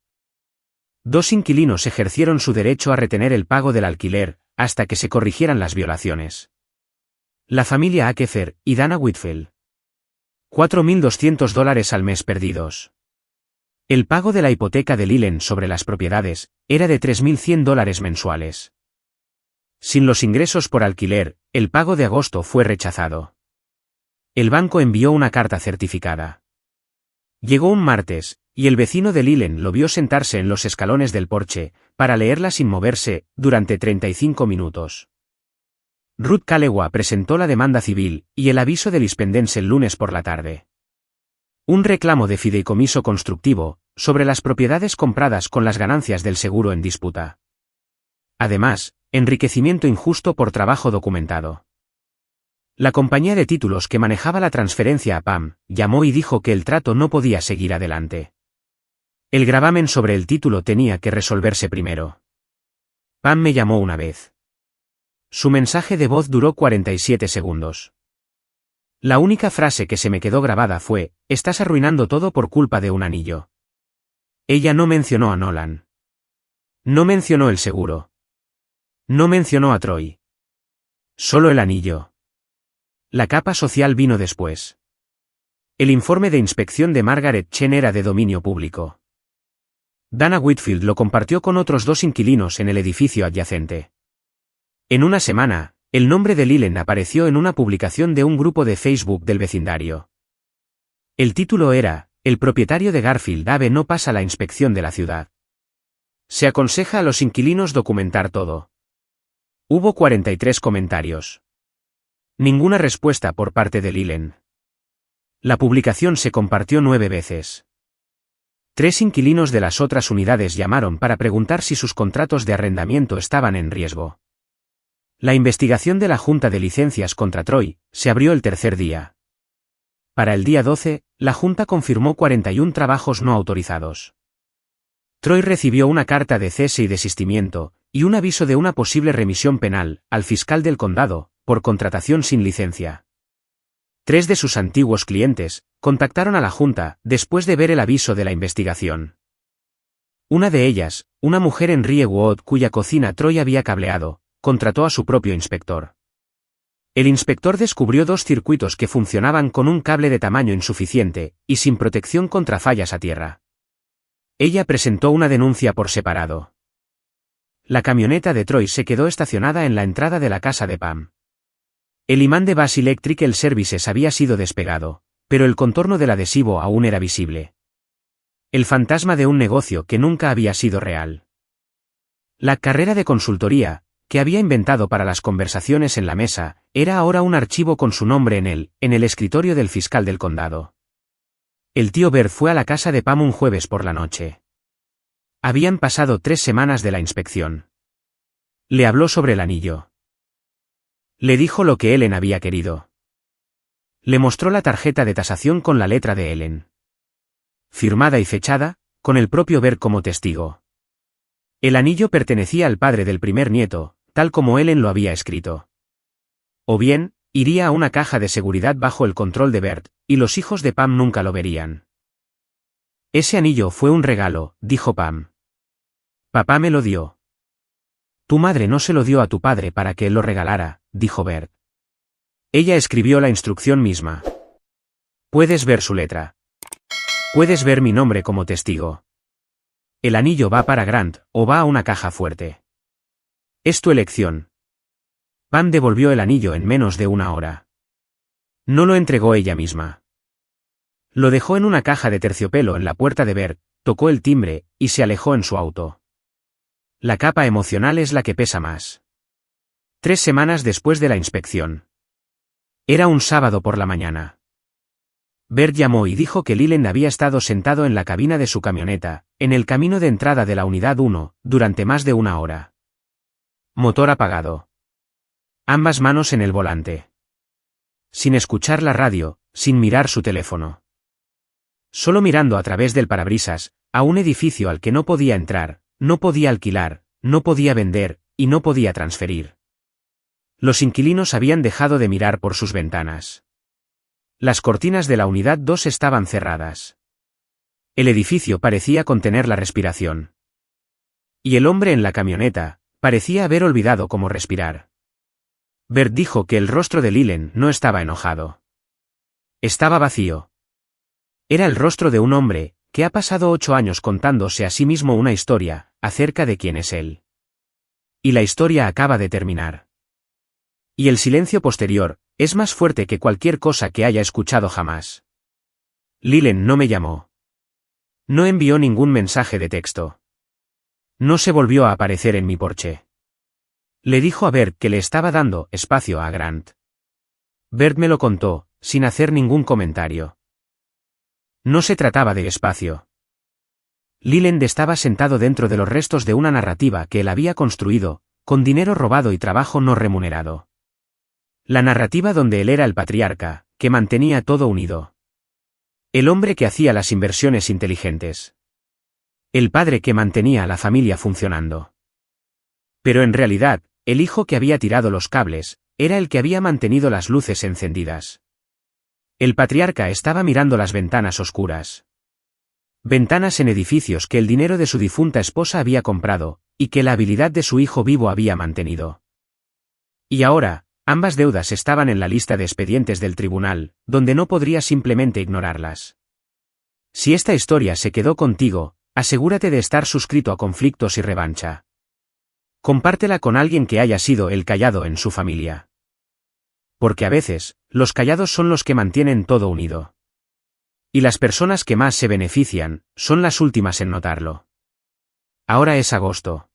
2 inquilinos ejercieron su derecho a retener el pago del alquiler, hasta que se corrigieran las violaciones. La familia Akefer y Dana Whitfield. $4.200 al mes perdidos. El pago de la hipoteca de Lilen sobre las propiedades era de $3.100 mensuales. Sin los ingresos por alquiler, el pago de agosto fue rechazado. El banco envió una carta certificada. Llegó un martes, y el vecino de Lilen lo vio sentarse en los escalones del porche, para leerla sin moverse, durante 35 minutos. Ruth Calewa presentó la demanda civil, y el aviso del Independence el lunes por la tarde. Un reclamo de fideicomiso constructivo, sobre las propiedades compradas con las ganancias del seguro en disputa. Además, enriquecimiento injusto por trabajo documentado. La compañía de títulos que manejaba la transferencia a Pam, llamó y dijo que el trato no podía seguir adelante. El gravamen sobre el título tenía que resolverse primero. Pam me llamó una vez. Su mensaje de voz duró 47 segundos. La única frase que se me quedó grabada fue: «Estás arruinando todo por culpa de un anillo». Ella no mencionó a Nolan. No mencionó el seguro. No mencionó a Troy. Solo el anillo. La capa social vino después. El informe de inspección de Margaret Chen era de dominio público. Dana Whitfield lo compartió con otros 2 inquilinos en el edificio adyacente. En una semana, el nombre de Lilen apareció en una publicación de un grupo de Facebook del vecindario. El título era: «El propietario de Garfield Ave no pasa la inspección de la ciudad. Se aconseja a los inquilinos documentar todo». Hubo 43 comentarios. Ninguna respuesta por parte de Lilen. La publicación se compartió 9 veces. 3 inquilinos de las otras unidades llamaron para preguntar si sus contratos de arrendamiento estaban en riesgo. La investigación de la Junta de Licencias contra Troy se abrió el tercer día. Para el día 12, la Junta confirmó 41 trabajos no autorizados. Troy recibió una carta de cese y desistimiento, y un aviso de una posible remisión penal, al fiscal del condado, por contratación sin licencia. 3 de sus antiguos clientes contactaron a la Junta después de ver el aviso de la investigación. Una de ellas, una mujer en Riewood cuya cocina Troy había cableado, contrató a su propio inspector. El inspector descubrió 2 circuitos que funcionaban con un cable de tamaño insuficiente, y sin protección contra fallas a tierra. Ella presentó una denuncia por separado. La camioneta de Troy se quedó estacionada en la entrada de la casa de Pam. El imán de Bass Electrical Services había sido despegado, pero el contorno del adhesivo aún era visible. El fantasma de un negocio que nunca había sido real. La carrera de consultoría, que había inventado para las conversaciones en la mesa, era ahora un archivo con su nombre en el escritorio del fiscal del condado. El tío Bert fue a la casa de Pam un jueves por la noche. Habían pasado 3 semanas de la inspección. Le habló sobre el anillo. Le dijo lo que Ellen había querido. Le mostró la tarjeta de tasación con la letra de Ellen. Firmada y fechada, con el propio Bert como testigo. El anillo pertenecía al padre del primer nieto, tal como Ellen lo había escrito. O bien, iría a una caja de seguridad bajo el control de Bert, y los hijos de Pam nunca lo verían. Ese anillo fue un regalo, dijo Pam. Papá me lo dio. Tu madre no se lo dio a tu padre para que él lo regalara, dijo Bert. Ella escribió la instrucción misma. Puedes ver su letra. Puedes ver mi nombre como testigo. El anillo va para Grant, o va a una caja fuerte. Es tu elección. Pam devolvió el anillo en menos de una hora. No lo entregó ella misma. Lo dejó en una caja de terciopelo en la puerta de Bert, tocó el timbre, y se alejó en su auto. La capa emocional es la que pesa más. 3 semanas después de la inspección. Era un sábado por la mañana. Bert llamó y dijo que Leland había estado sentado en la cabina de su camioneta, en el camino de entrada de la unidad 1, durante más de una hora. Motor apagado. Ambas manos en el volante. Sin escuchar la radio, sin mirar su teléfono. Solo mirando a través del parabrisas, a un edificio al que no podía entrar, no podía alquilar, no podía vender, y no podía transferir. Los inquilinos habían dejado de mirar por sus ventanas. Las cortinas de la unidad 2 estaban cerradas. El edificio parecía contener la respiración. Y el hombre en la camioneta, parecía haber olvidado cómo respirar. Bert dijo que el rostro de Leland no estaba enojado. Estaba vacío. Era el rostro de un hombre, que ha pasado 8 años contándose a sí mismo una historia, acerca de quién es él. Y la historia acaba de terminar. Y el silencio posterior, es más fuerte que cualquier cosa que haya escuchado jamás. Leland no me llamó. No envió ningún mensaje de texto. No se volvió a aparecer en mi porche. Le dijo a Bert que le estaba dando espacio a Grant. Bert me lo contó, sin hacer ningún comentario. No se trataba de espacio. Leland estaba sentado dentro de los restos de una narrativa que él había construido, con dinero robado y trabajo no remunerado. La narrativa donde él era el patriarca, que mantenía todo unido. El hombre que hacía las inversiones inteligentes. El padre que mantenía a la familia funcionando. Pero en realidad, el hijo que había tirado los cables, era el que había mantenido las luces encendidas. El patriarca estaba mirando las ventanas oscuras. Ventanas en edificios que el dinero de su difunta esposa había comprado, y que la habilidad de su hijo vivo había mantenido. Y ahora, ambas deudas estaban en la lista de expedientes del tribunal, donde no podría simplemente ignorarlas. Si esta historia se quedó contigo, asegúrate de estar suscrito a Conflictos y Revancha. Compártela con alguien que haya sido el callado en su familia. Porque a veces, los callados son los que mantienen todo unido. Y las personas que más se benefician, son las últimas en notarlo. Ahora es agosto.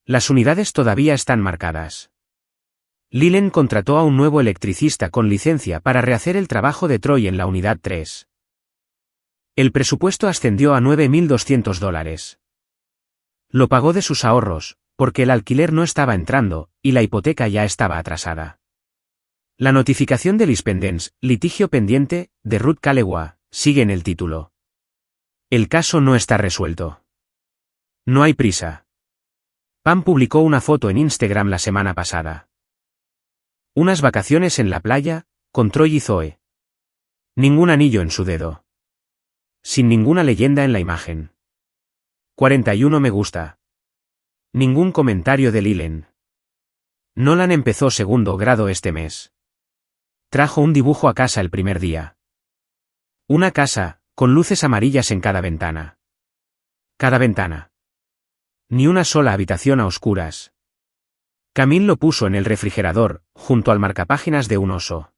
Las unidades todavía están marcadas. Leland contrató a un nuevo electricista con licencia para rehacer el trabajo de Troy en la unidad 3. El presupuesto ascendió a $9.200. Lo pagó de sus ahorros, porque el alquiler no estaba entrando, y la hipoteca ya estaba atrasada. La notificación del Lispendence, litigio pendiente, de Ruth Kalewa, sigue en el título. El caso no está resuelto. No hay prisa. Pam publicó una foto en Instagram la semana pasada. Unas vacaciones en la playa, con Troy y Zoe. Ningún anillo en su dedo. Sin ninguna leyenda en la imagen. 41 me gusta. Ningún comentario de Leland. Nolan empezó segundo grado este mes. Trajo un dibujo a casa el primer día. Una casa, con luces amarillas en cada ventana. Cada ventana. Ni una sola habitación a oscuras. Camille lo puso en el refrigerador, junto al marcapáginas de un oso.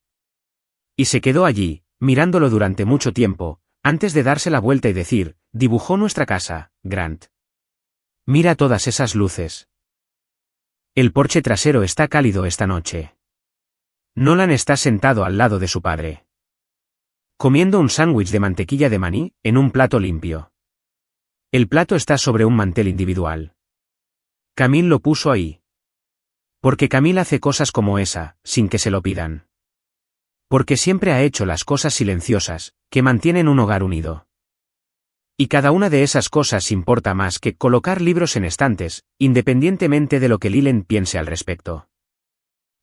Y se quedó allí, mirándolo durante mucho tiempo, antes de darse la vuelta y decir, dibujó nuestra casa, Grant. Mira todas esas luces. El porche trasero está cálido esta noche. Nolan está sentado al lado de su padre. Comiendo un sándwich de mantequilla de maní, en un plato limpio. El plato está sobre un mantel individual. Camille lo puso ahí. Porque Camille hace cosas como esa, sin que se lo pidan. Porque siempre ha hecho las cosas silenciosas, que mantienen un hogar unido. Y cada una de esas cosas importa más que colocar libros en estantes, independientemente de lo que Leland piense al respecto.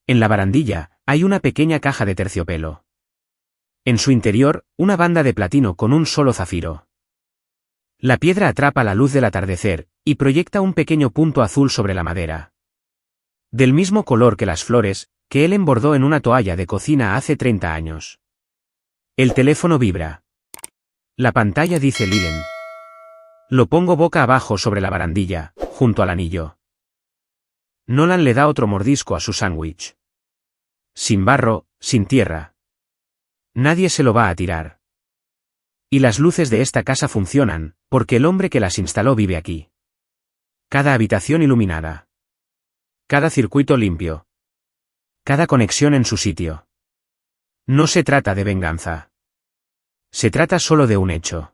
En la barandilla, hay una pequeña caja de terciopelo. En su interior, una banda de platino con un solo zafiro. La piedra atrapa la luz del atardecer, y proyecta un pequeño punto azul sobre la madera. Del mismo color que las flores, que él embordó en una toalla de cocina hace 30 años. El teléfono vibra. La pantalla dice Lilen. Lo pongo boca abajo sobre la barandilla, junto al anillo. Nolan le da otro mordisco a su sándwich. Sin barro, sin tierra. Nadie se lo va a tirar. Y las luces de esta casa funcionan, porque el hombre que las instaló vive aquí. Cada habitación iluminada. Cada circuito limpio. Cada conexión en su sitio. No se trata de venganza. Se trata solo de un hecho.